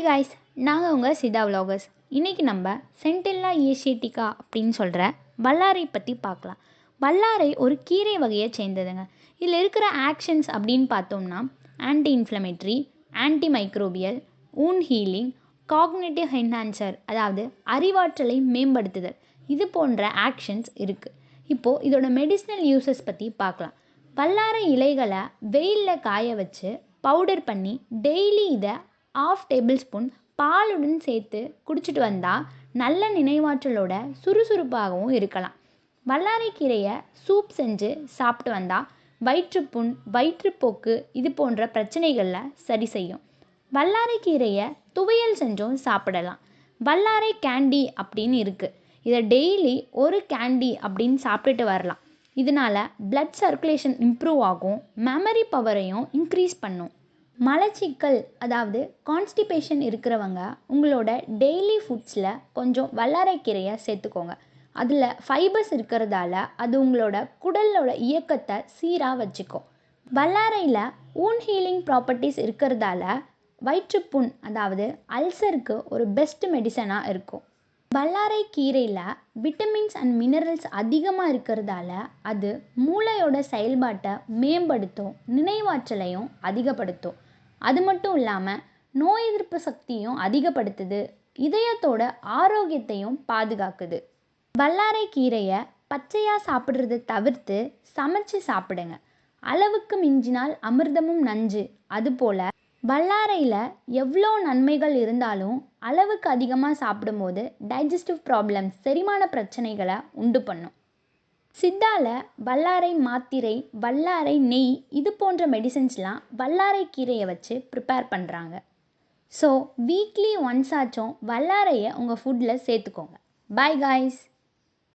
Guys, நாங்கள் உங்கள் சிதா vloggers. இன்றைக்கி நம்ம சென்டில்லா ஏஷியட்டிகா அப்படின்னு சொல்கிற வல்லாரை பற்றி பார்க்கலாம். வல்லாரை ஒரு கீரை வகையை சேர்ந்ததுங்க. இதில் இருக்கிற ஆக்ஷன்ஸ் அப்படின்னு பார்த்தோம்னா ஆன்டி இன்ஃப்ளமேட்ரி, ஆன்டி மைக்ரோபியல், ஊன் ஹீலிங், காக்னேட்டிவ் என்ஹான்சர், அதாவது அறிவாற்றலை மேம்படுத்துதல், இது போன்ற ஆக்ஷன்ஸ் இருக்குது. இப்போது இதோட மெடிசினல் யூசஸ் பற்றி பார்க்கலாம். வல்லாரை இலைகளை வெயிலில் காய வச்சு பவுடர் பண்ணி டெய்லி இதை 1/2 டேபிள் ஸ்பூன் பாலுடன் சேர்த்து குடிச்சிட்டு வந்தால் நல்ல நினைவாற்றலோட சுறுசுறுப்பாகவும் இருக்கலாம். வல்லாரைக்கீரையை சூப் செஞ்சு சாப்பிட்டு வந்தால் வயிற்றுப்புண், வயிற்றுப்போக்கு இது போன்ற பிரச்சனைகளில் சரி செய்யும். வல்லாரைக்கீரையை துவையல் செஞ்சும் சாப்பிடலாம். வல்லாரை கேண்டி அப்படின்னு இருக்குது. இதை டெய்லி ஒரு கேண்டி அப்படின்னு சாப்பிட்டுட்டு வரலாம். இதனால் பிளட் சர்க்குலேஷன் இம்ப்ரூவ் ஆகும், மெமரி பவரையும் இன்க்ரீஸ் பண்ணும். மலச்சிக்கல் அதாவது கான்ஸ்டிபேஷன் இருக்கிறவங்க உங்களோட டெய்லி ஃபுட்ஸில் கொஞ்சம் வல்லாரைக்கீரையை சேர்த்துக்கோங்க. அதில் ஃபைபர்ஸ் இருக்கிறதால அது உங்களோட குடலோட இயக்கத்தை சீராக வச்சுக்கும். வல்லாரையில் ஊன் ஹீலிங் ப்ராப்பர்ட்டிஸ் இருக்கிறதால வயிற்றுப்புண் அதாவது அல்சருக்கு ஒரு பெஸ்ட் மெடிசனாக இருக்கும். வல்லாரைக்கீரையில் விட்டமின்ஸ் அண்ட் மினரல்ஸ் அதிகமாக இருக்கிறதால அது மூளையோட செயல்பாட்டை மேம்படுத்தும், நினைவாற்றலையும் அதிகப்படுத்தும். அது மட்டும் இல்லாமல் நோய் எதிர்ப்பு சக்தியும் அதிகப்படுத்துது, இதயத்தோட ஆரோக்கியத்தையும் பாதுகாக்குது. வல்லாரைக்கீரையை பச்சையாக சாப்பிட்றத தவிர்த்து சமைச்சு சாப்பிடுங்க. அளவுக்கு மிஞ்சினால் அமிர்தமும் நஞ்சு. அதுபோல் வல்லாரையில் எவ்வளோ நன்மைகள் இருந்தாலும் அளவுக்கு அதிகமாக சாப்பிடும்போது டைஜஸ்டிவ் ப்ராப்ளம்ஸ், செரிமான பிரச்சனைகளை உண்டு பண்ணும். சித்தால வல்லாரை மாத்திரை, வல்லாரை நெய் இது போன்ற மெடிசன்ஸ்லாம் வல்லாரைக்கீரையை வச்சு ப்ரிப்பேர் பண்ணுறாங்க. ஸோ வீக்லி ஒன்ஸ் ஆச்சும் வல்லாரையை உங்கள் ஃபுட்டில் சேர்த்துக்கோங்க. Bye guys.